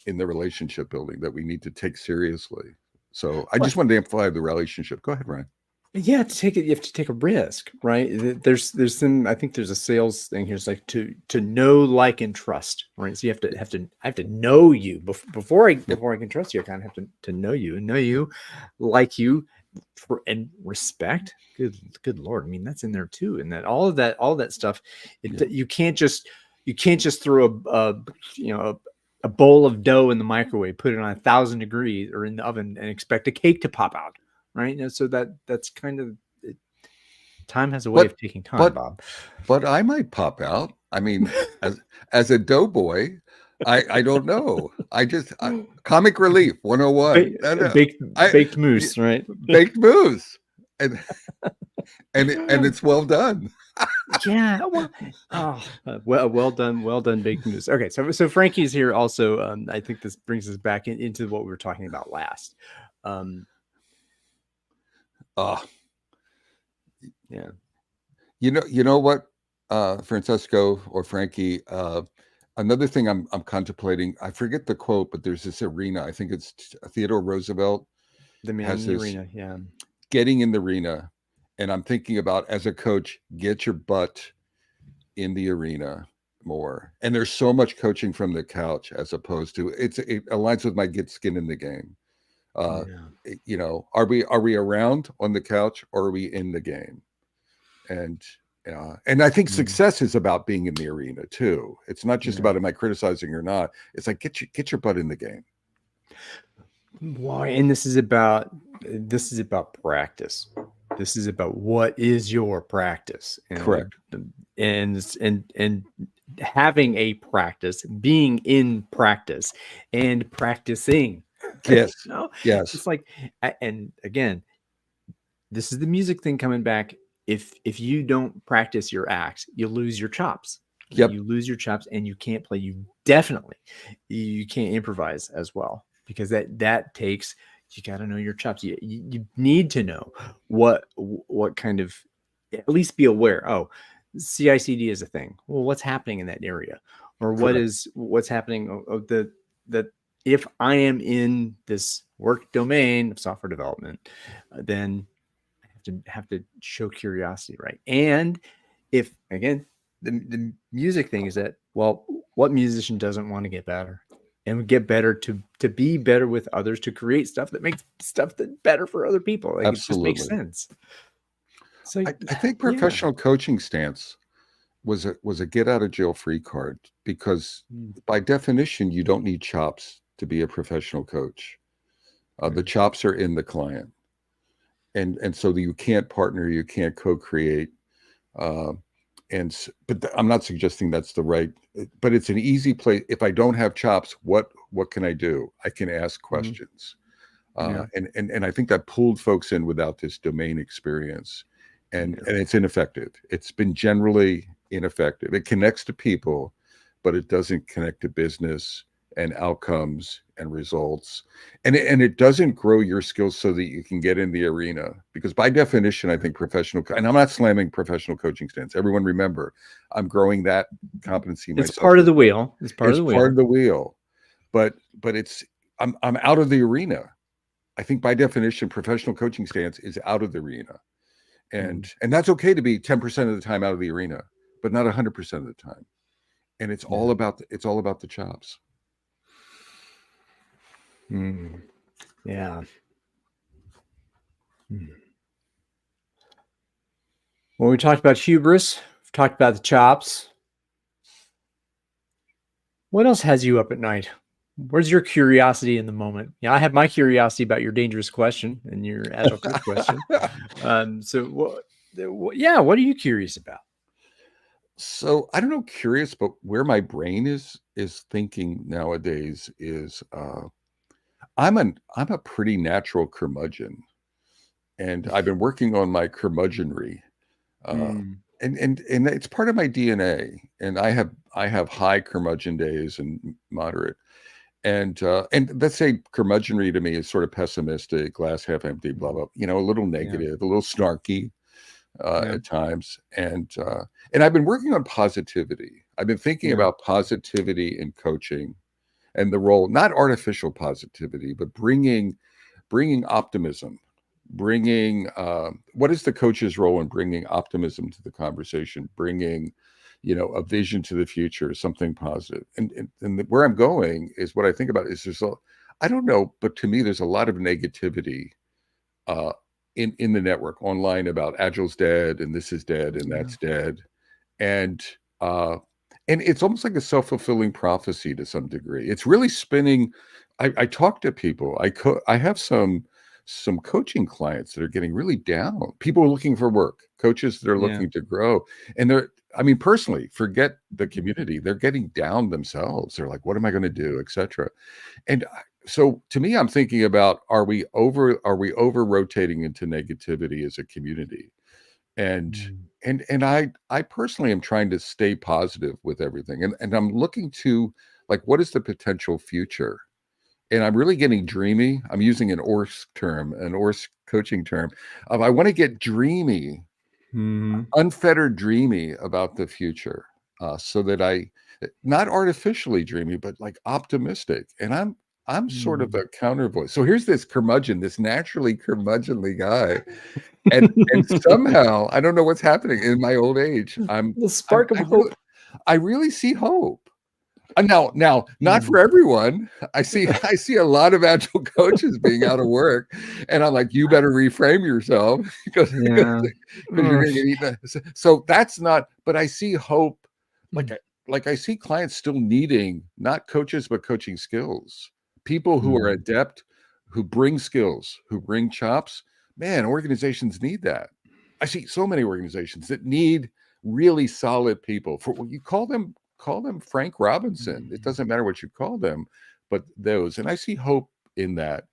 in the relationship building that we need to take seriously. So I just wanted to amplify the relationship. Go ahead, Ryan. Yeah, you have to take a risk, right? There's some, I think there's a sales thing here. It's like to know, like, and trust, right? So I have to know you before I can trust you. I kind of have to know you and like you, and respect. Good Lord. I mean, that's in there too. And that all of that stuff, you can't just throw a bowl of dough in the microwave, put it on 1,000 degrees or in the oven and expect a cake to pop out. Right. And so that's kind of it. Time has a way of taking time, Bob. But I might pop out. I mean, as a doughboy, I don't know. Comic relief 101. Baked moose, right? Baked moose. And it's well done. Yeah. Well done, baked moose. Okay. So Frankie's here also. I think this brings us back into what we were talking about last. Yeah. You know what, Francesco or Frankie, another thing I'm contemplating, I forget the quote, but there's this arena. I think it's Theodore Roosevelt. The man in the arena. Yeah. Getting in the arena. And I'm thinking about, as a coach, get your butt in the arena more. And there's so much coaching from the couch, as opposed to it aligns with my get skin in the game. Are we around on the couch, or are we in the game? And I think success is about being in the arena too. It's not just about, am I criticizing or not? It's like, get your butt in the game. Why? And this is about practice. This is about what is your practice. Correct. And having a practice, being in practice, and practicing. Yes. Yes. It's like, and again, this is the music thing coming back. If you don't practice your acts, you lose your chops. Yep. You lose your chops, and you can't play. You can't improvise as well, because that takes, you got to know your chops. You need to know what kind of, at least be aware. Oh, CI/CD is a thing. Well, what's happening in that area, or what's happening? That if I am in this work domain of software development, then I have to show curiosity, right? And if, again, the music thing is that, well, what musician doesn't want to get better and get better to be better with others, to create stuff that makes stuff that's better for other people? Like, absolutely. It just makes sense. So I think professional coaching stance was a get out of jail free card, because by definition, you don't need chops to be a professional coach. The chops are in the client. And so you can't partner, you can't co-create. But I'm not suggesting that's the right, but it's an easy place. If I don't have chops, what can I do? I can ask questions. And I think that pulled folks in without this domain experience. And it's ineffective. It's been generally ineffective. It connects to people, but it doesn't connect to business and outcomes and results. And it doesn't grow your skills so that you can get in the arena. Because by definition, I think and I'm not slamming professional coaching stance. Everyone remember, I'm growing that competency myself. It's part of the wheel. It's part of the wheel. But I'm out of the arena. I think by definition, professional coaching stance is out of the arena. And that's okay to be 10% of the time out of the arena, but not 100% of the time. And it's all about the chops. Yeah. Well, we talked about hubris. We've talked about the chops. What else has you up at night? Where's your curiosity in the moment? Yeah, I have my curiosity about your dangerous question and your agile coach question. So what are you curious about? So I don't know, curious, but where my brain is thinking nowadays is I'm a pretty natural curmudgeon, and I've been working on my curmudgeonry, uh, Mm, and it's part of my DNA. And I have high curmudgeon days and moderate, and let's say curmudgeonry to me is sort of pessimistic, glass half empty, blah blah. You know, a little yeah, negative, a little snarky yeah, at times, and I've been working on positivity. I've been thinking yeah, about positivity in coaching and the role, not artificial positivity, but bringing optimism, bringing what is the coach's role in bringing optimism to the conversation, bringing a vision to the future, something positive. And where I'm going is what I think about is I don't know, but to me there's a lot of negativity uh, in the network online about Agile's dead and this is dead and yeah, that's dead, and uh, and it's almost like a self-fulfilling prophecy to some degree. It's really spinning. I talk to people. I have some coaching clients that are getting really down. People are looking for work, coaches that are yeah. looking to grow, and they're. I mean, personally, forget the community. They're getting down themselves. They're like, "What am I going to do?" etc. And so to me, I'm thinking about are we over rotating into negativity as a community? And Mm, and I personally am trying to stay positive with everything. And I'm looking to like what is the potential future? And I'm really getting dreamy. I'm using an ORS coaching term. I want to get dreamy, mhm, unfettered dreamy about the future, so that I not artificially dreamy, but like optimistic. And I'm sort of mm. a counter voice. So here's this curmudgeon, this naturally curmudgeonly guy, and somehow I don't know what's happening in my old age. The spark of hope. I really see hope. Now, not Mm, for everyone. I see a lot of agile coaches being out of work, and I'm like, you better reframe yourself because yeah. you're Ugh. going to get eaten. So that's not. But I see hope. Like Mm, I see clients still needing not coaches but coaching skills. People who are mm, adept, who bring skills, who bring chops. Man, organizations need that. I see so many organizations that need really solid people. For you call them Frank Robinson. It mm. doesn't matter what you call them, but those. And I see hope in that.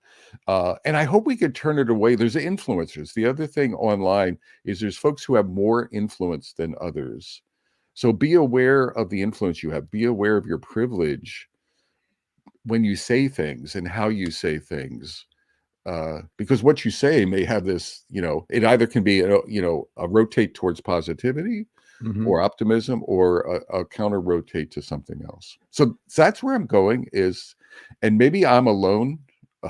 And I hope we could turn it away. There's influencers. The other thing online is there's folks who have more influence than others. So be aware of the influence you have. Be aware of your privilege when you say things and how you say things. Because what you say may have this, it either can be, a rotate towards positivity Mhm. or optimism or a counter rotate to something else. So that's where I'm going and maybe I'm alone.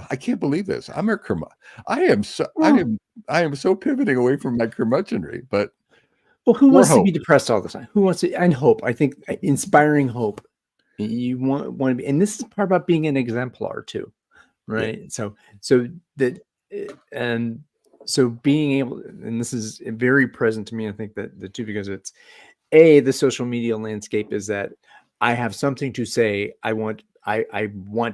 I can't believe this. I am so Well, I am so pivoting away from my curmudgeonry, but who more wants to be hope. depressed all the time? Who wants to and hope? I think inspiring hope. You want to be, and this is part about being an exemplar too, Yeah. right? So that and so being able, and this is very present to me. I think that the two, because it's the social media landscape is that I have something to say. I want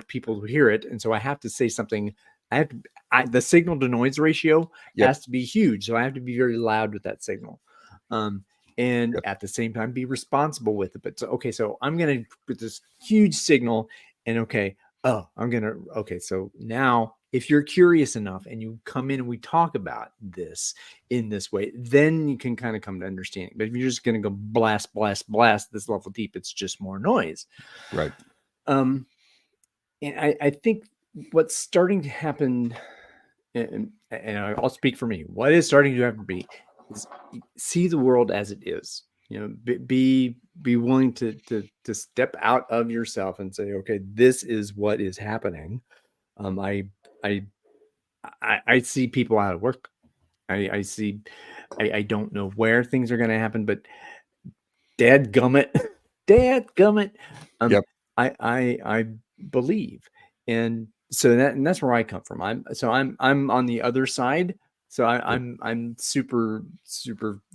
people to hear it, and so I have to say something. I have to. The signal to noise ratio Yep. has to be huge, so I have to be very loud with that signal, um, and Yep. at the same time be responsible with it. But so okay, so I'm gonna put this huge signal, and okay, so now if you're curious enough and you come in and we talk about this in this way, then you can kind of come to understanding. But if you're just going to go blast, blast, blast this level deep, it's just more noise. Right. Um, and I think what's starting to happen, and I'll speak for me, what is starting to happen to me is see the world as it is. You know, be willing to step out of yourself and say, okay, this is what is happening. Um, I I I see people out of work. I see. I don't know where things are going to happen, but dad gummit, dad gummit. Um, Yep. I believe, and so that's where I come from. I'm on the other side. So Yep. I'm super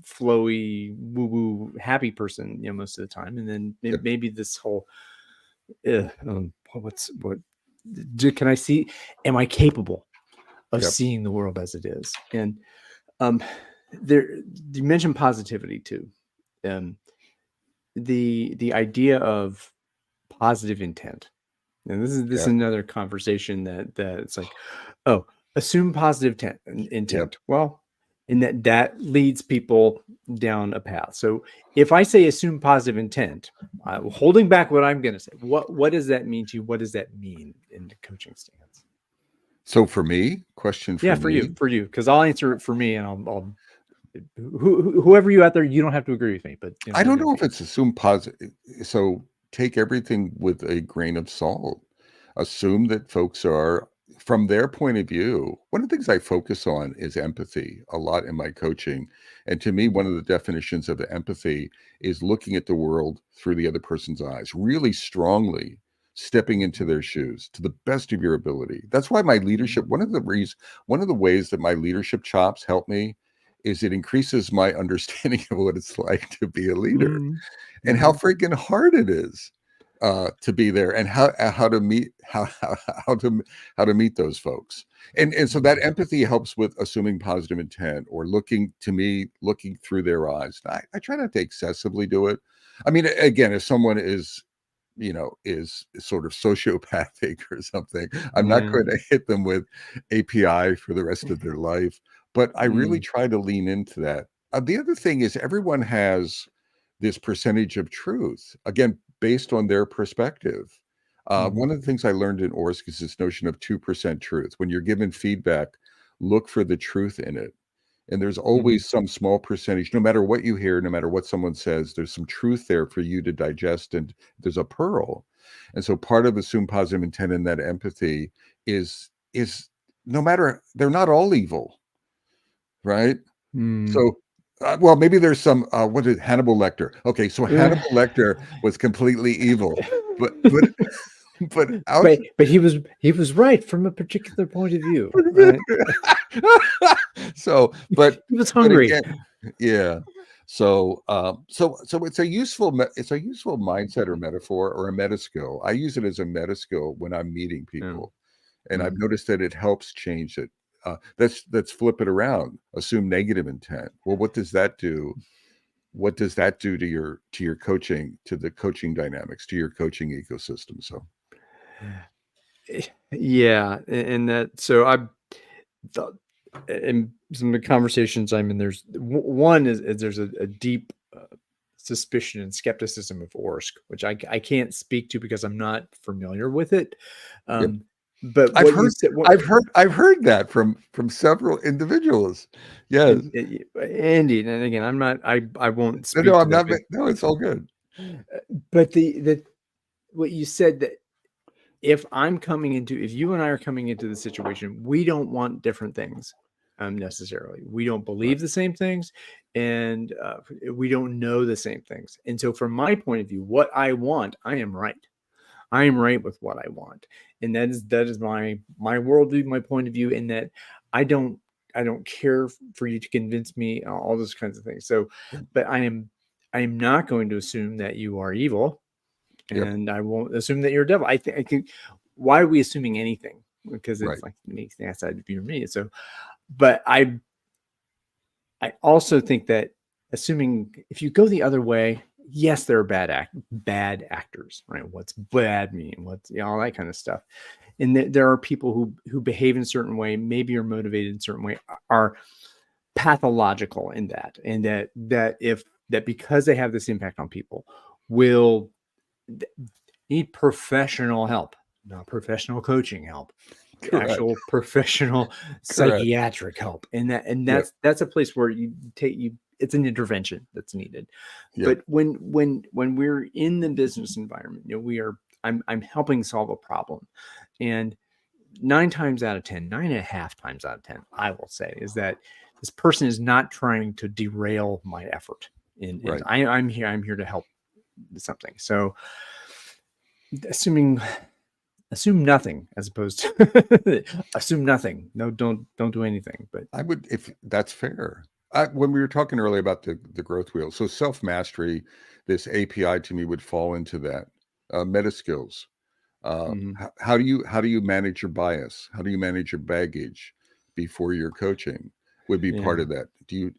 flowy, woo woo, happy person, most of the time, and then Yep. maybe this whole, what can I see? Am I capable of Yep. seeing the world as it is? And um, there, you mentioned positivity too. Um, the idea of positive intent. And this is another conversation that it's like, oh, assume positive intent. Yep. Well, and that leads people down a path. So if I say assume positive intent, holding back what I'm going to say, what does that mean to you? What does that mean in the coaching stance? So for me, question for me. For you, because I'll answer it for me, and I'll whoever you out there, you don't have to agree with me, but I don't know if it's assume positive. So take everything with a grain of salt. Assume that folks are, from their point of view. One of the things I focus on is empathy a lot in my coaching. And to me, one of the definitions of empathy is looking at the world through the other person's eyes, really strongly stepping into their shoes to the best of your ability. That's why my leadership, one of the ways that my leadership chops help me is it increases my understanding of what it's like to be a leader and how freaking hard it is to be there, and how to meet how to meet those folks. And so that empathy helps with assuming positive intent, or looking through their eyes. I try not to excessively do it. I mean, again, if someone is sort of sociopathic or something, I'm not going to hit them with API for the rest of their life. But I really try to lean into that. The other thing is, everyone has this percentage of truth, again, based on their perspective. One of the things I learned in ORSC is this notion of 2% truth. When you're given feedback, look for the truth in it. And there's always some small percentage, no matter what you hear, no matter what someone says, there's some truth there for you to digest, and there's a pearl. And so part of assume positive intent and that empathy is no matter, they're not all evil, right? So, well, maybe there's some, what is Hannibal Lecter? Okay, so Hannibal Lecter was completely evil, but he was right from a particular point of view, right? So, but he was hungry. But again, yeah. So it's a useful mindset or metaphor or a meta skill. I use it as a meta skill when I'm meeting people, and I've noticed that it helps change it. Let's flip it around. Assume negative intent. Well, what does that do? What does that do to your coaching, to the coaching dynamics, to your coaching ecosystem? So, yeah, and that, so in some of the conversations I'm in, there's one is there's a deep suspicion and skepticism of ORSC, which I can't speak to because I'm not familiar with it. But I've heard that from several individuals. Yes, Andy, and again, I'm not. I won't speak. No, I'm not. No, it's all good. But the what you said, that if you and I are coming into the situation, we don't want different things necessarily. We don't believe the same things, and we don't know the same things. And so, from my point of view, what I want, I am right. I am right with what I want, and that is my worldview, my point of view. In that, I don't care for you to convince me, all those kinds of things. So, but I am not going to assume that you are evil, and I won't assume that you're a devil. I think why are we assuming anything? Because it's like it makes the outside view of me. So, but I also think that assuming, if you go the other way, yes, there are bad actors, right? What's bad mean? What's all that kind of stuff. And there are people who behave in a certain way, maybe are motivated in a certain way, are pathological in that, and that because they have this impact on people, will need professional help, not professional coaching help. Correct. Actual professional psychiatric help, and that's a place where it's an intervention that's needed. But when we're in the business environment, I'm helping solve a problem, and 9.5 times out of 10, I will say, is that this person is not trying to derail my effort. I'm here to help something. So assume nothing, as opposed to assume nothing. No, don't do anything. But I would, if that's fair. When we were talking earlier about the growth wheel, so self-mastery, this API to me would fall into that. Meta skills. How do you manage your bias? How do you manage your baggage before you're coaching? would be Yeah. part of that.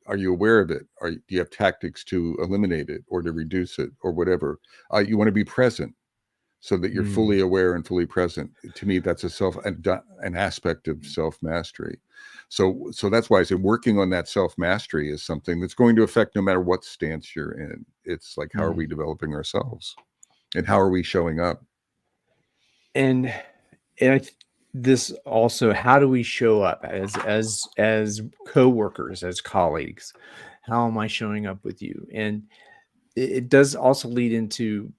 Are you aware of it? Do you have tactics to eliminate it or to reduce it or whatever? You want to be present so that you're fully aware and fully present. To me, that's an aspect of self-mastery. So that's why I say working on that self-mastery is something that's going to affect no matter what stance you're in. It's like, how are we developing ourselves and how are we showing up? And this also, how do we show up as co-workers, as colleagues? How am I showing up with you? And it does also lead into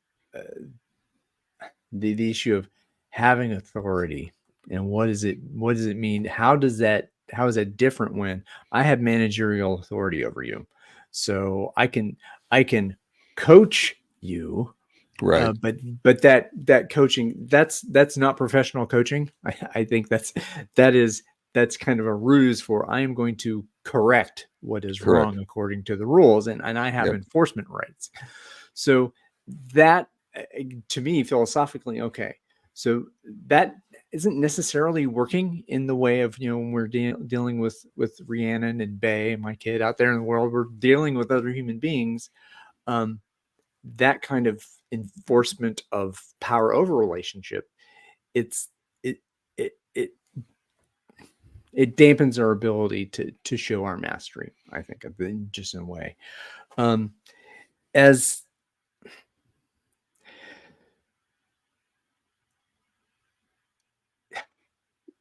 the issue of having authority, and what does it mean? How is that different when I have managerial authority over you? So I can coach you, Right. but that coaching, that's not professional coaching. I think that's kind of a ruse for, I am going to correct what is Correct. wrong according to the rules, and I have Yep. enforcement rights. So that, to me, philosophically, okay, so that isn't necessarily working in the way of, when we're dealing with Rhiannon and Bay, my kid, out there in the world. We're dealing with other human beings. That kind of enforcement of power over relationship, it it it it dampens our ability to show our mastery, I think, just in a way. As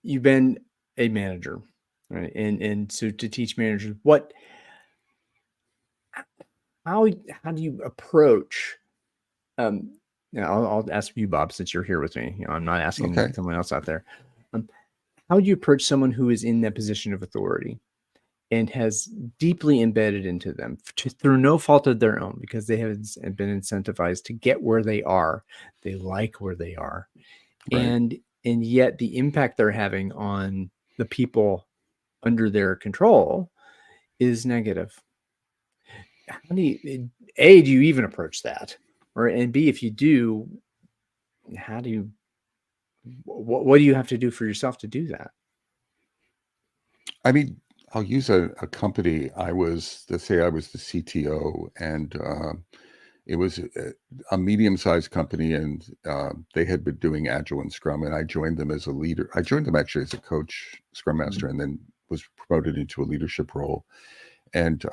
you've been a manager, right? And so, to teach managers, how do you approach, I'll ask you, Bob, since you're here with me. I'm not asking Okay. someone else out there. How do you approach someone who is in that position of authority and has deeply embedded into them, through no fault of their own, because they have been incentivized to get where they are? They like where they are, Right. and yet the impact they're having on the people under their control is negative. How do you, A, do you even approach that? And B, if you do, how do you, what do you have to do for yourself to do that? I mean, I'll use a company. Let's say I was the CTO, and it was a medium-sized company, and they had been doing Agile and Scrum, and I joined them as a leader. I joined them actually as a coach, Scrum Master, and then was promoted into a leadership role. And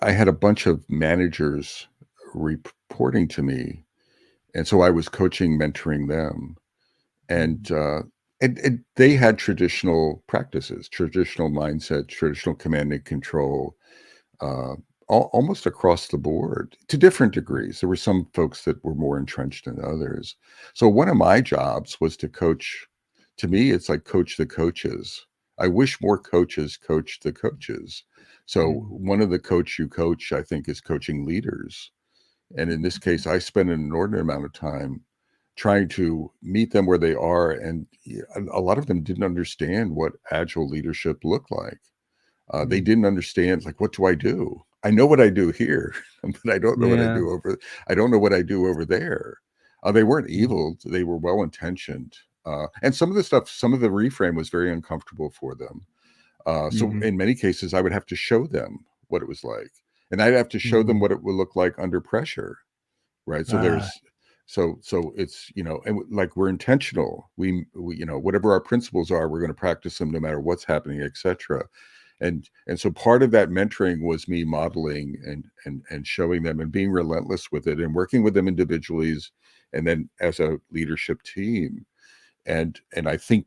I had a bunch of managers reporting to me, and so I was coaching, mentoring them, and they had traditional practices, traditional mindset, traditional command and control, uh, almost across the board to different degrees. There were some folks that were more entrenched than others. So one of my jobs was to coach. To me, it's like coach the coaches. I wish more coaches coach the coaches. So one of the coach you coach, I think, is coaching leaders. And in this case, I spent an inordinate amount of time trying to meet them where they are. And a lot of them didn't understand what agile leadership looked like. They didn't understand, like, what do I do? I know what I do here, but I don't know what I Yeah. do over. I don't know what I do over there. They weren't evil; they were well intentioned, and some of the stuff, some of the reframe was very uncomfortable for them. So in many cases, I would have to show them what it was like, and I'd have to show them what it would look like under pressure, right? So it's and like, we're intentional. We whatever our principles are, we're going to practice them no matter what's happening, etc. And so part of that mentoring was me modeling and showing them and being relentless with it and working with them individually and then as a leadership team. And I think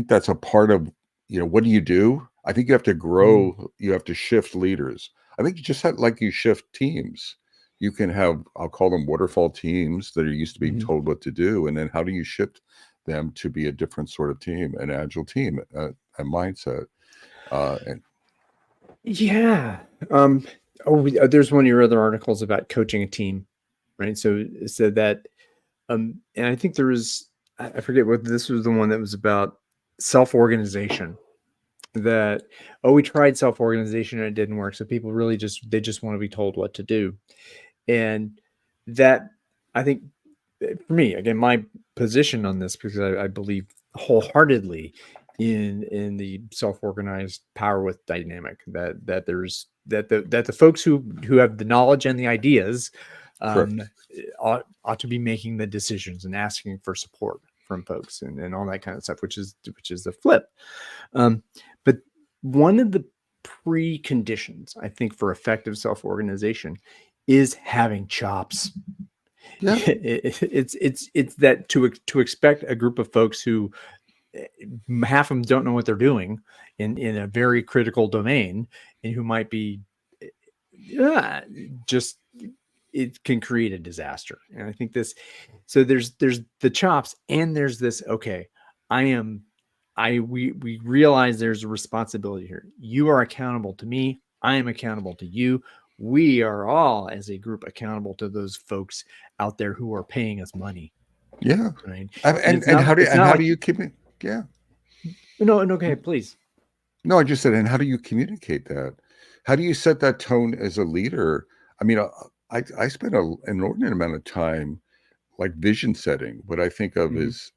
that's a part of, what do you do? I think you have to grow, you have to shift leaders. I think you just have, like, you shift teams. You can have, I'll call them waterfall teams that are used to being told what to do. And then how do you shift them to be a different sort of team, an agile team, a mindset? And Yeah. There's one of your other articles about coaching a team, right? So it said that, and I think there was, I forget what, this was the one that was about self-organization. That, we tried self-organization and it didn't work. So people really they just want to be told what to do. And that, I think, for me, again, my position on this, because I believe wholeheartedly in the self-organized power with dynamic, that the folks who have the knowledge and the ideas Correct. ought to be making the decisions and asking for support from folks and all that kind of stuff, which is the flip. But one of the preconditions, I think, for effective self-organization is having chops. Yeah. It's that to expect a group of folks who half of them don't know what they're doing in a very critical domain, and who might be just, it can create a disaster. And I think this, so there's the chops, and there's this, okay, we realize there's a responsibility here. You are accountable to me. I am accountable to you. We are all, as a group, accountable to those folks out there who are paying us money. Yeah. Right. And how do you keep it? Yeah. No, okay, please. No, I just said, and how do you communicate that? How do you set that tone as a leader? I mean, I spent an inordinate amount of time like vision setting. What I think of is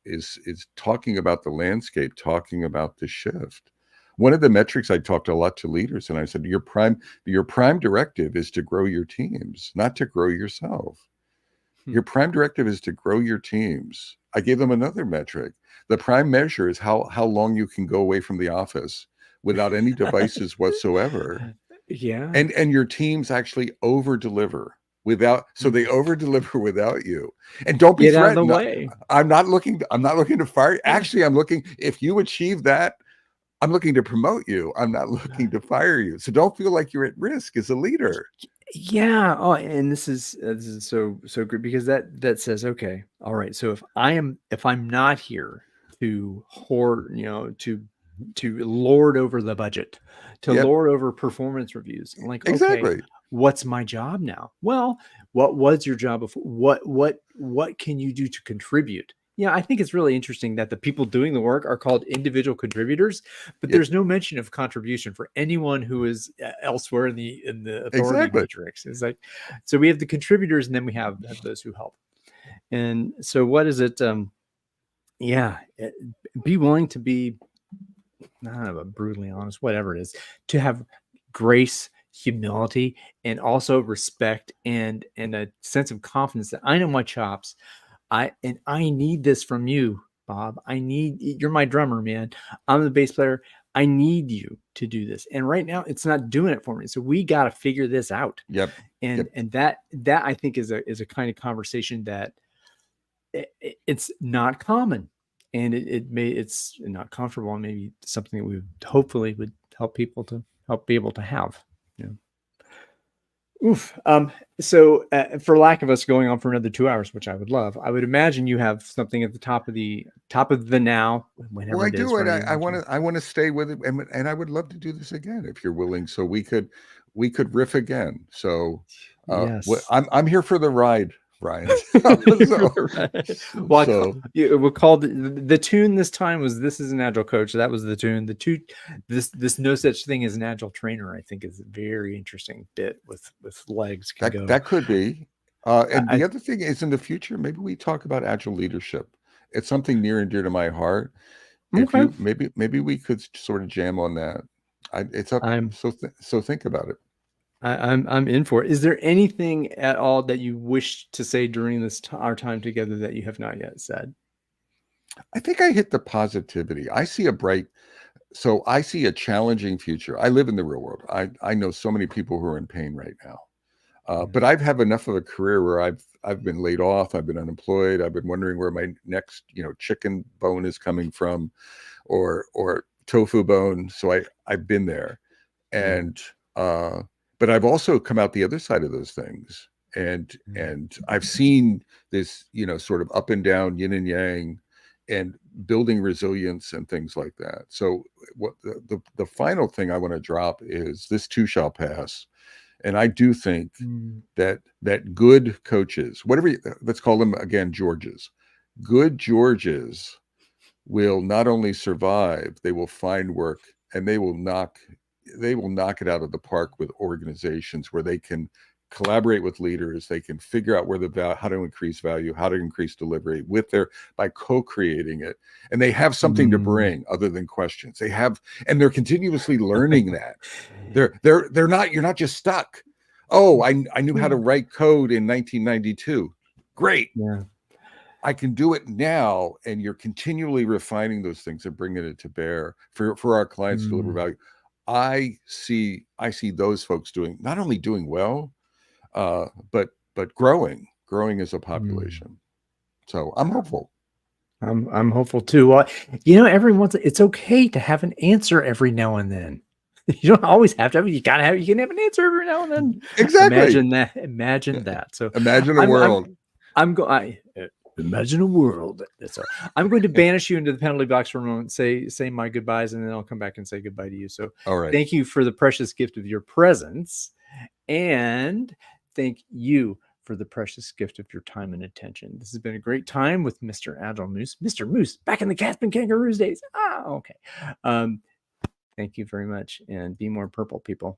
talking about the landscape, talking about the shift. One of the metrics I talked a lot to leaders, and I said, your prime directive is to grow your teams, not to grow yourself. Your prime directive is to grow your teams. I gave them another metric. The prime measure is how long you can go away from the office without any devices whatsoever. Yeah. And your teams actually over deliver they over deliver without you. And don't be threatened. Out of the way. I'm not looking to fire you. Actually, if you achieve that, I'm looking to promote you. I'm not looking to fire you. So don't feel like you're at risk as a leader. Yeah. Oh, and this is so good, because that says, okay, all right. So if I'm not here to hoard, to lord over the budget, to lord over performance reviews, I'm like, exactly. Okay, what's my job now? Well, what was your job before? What can you do to contribute? Yeah, I think it's really interesting that the people doing the work are called individual contributors, but there's no mention of contribution for anyone who is elsewhere in the authority matrix. It's like, so we have the contributors, and then we have those who help. And so, what is it? Be willing to be, I don't know, brutally honest, whatever it is, to have grace, humility, and also respect, and a sense of confidence that I know my chops. I need this from you, Bob. You're my drummer, man. I'm the bass player. I need you to do this. And right now it's not doing it for me. So we got to figure this out. Yep. And that I think is a kind of conversation that it's not common, and it's not comfortable, and maybe something that we hopefully would help people to be able to have. Yeah. Oof. So for lack of us going on for another 2 hours, which I would love, I would imagine you have something at the top of the now. Whenever well, I do, and I want to stay with it, and I would love to do this again if you're willing. So we could riff again. So yes, I'm here for the ride, Brian. We'll call the tune this time was "This is an Agile Coach." That was the tune. This no such thing as an Agile trainer, I think, is a very interesting bit with legs. That could be. And the other thing is, in the future, maybe we talk about Agile leadership. It's something near and dear to my heart. Okay. Maybe we could sort of jam on that. It's up. So think about it. I'm in for it. Is there anything at all that you wish to say during our time together that you have not yet said? I think I hit the positivity. I see a challenging future. I live in the real world. I know so many people who are in pain right now. But I've had enough of a career where I've been laid off. I've been unemployed. I've been wondering where my next, chicken bone is coming from, or tofu bone. So I've been there, and but I've also come out the other side of those things, and I've seen this, sort of up and down, yin and yang, and building resilience and things like that. So what the final thing I want to drop is this too shall pass. And I do think that good coaches, let's call them again, Georges, good Georges will not only survive, they will find work, and they will knock it out of the park with organizations where they can collaborate with leaders. They can figure out where how to increase value, how to increase delivery by co-creating it. And they have something to bring other than questions. And they're continuously learning that. They're not, you're not just stuck. Oh, I knew how to write code in 1992. Great. Yeah. I can do it now. And you're continually refining those things and bringing it to bear for our clients to deliver value. I see those folks not only doing well, but growing as a population. So I'm hopeful. I'm hopeful too. Well, you know, it's okay to have an answer every now and then. You don't always have to have. You can have an answer every now and then. Exactly. Imagine that. So imagine a world. Imagine a world. So I'm going to banish you into the penalty box for a moment. Say my goodbyes, and then I'll come back and say goodbye to you. So all right. Thank you for the precious gift of your presence, and thank you for the precious gift of your time and attention. This has been a great time with Mr. Agile Moose. Mr. Moose, back in the Caspian Kangaroos days. Okay. Thank you very much, and be more purple, people.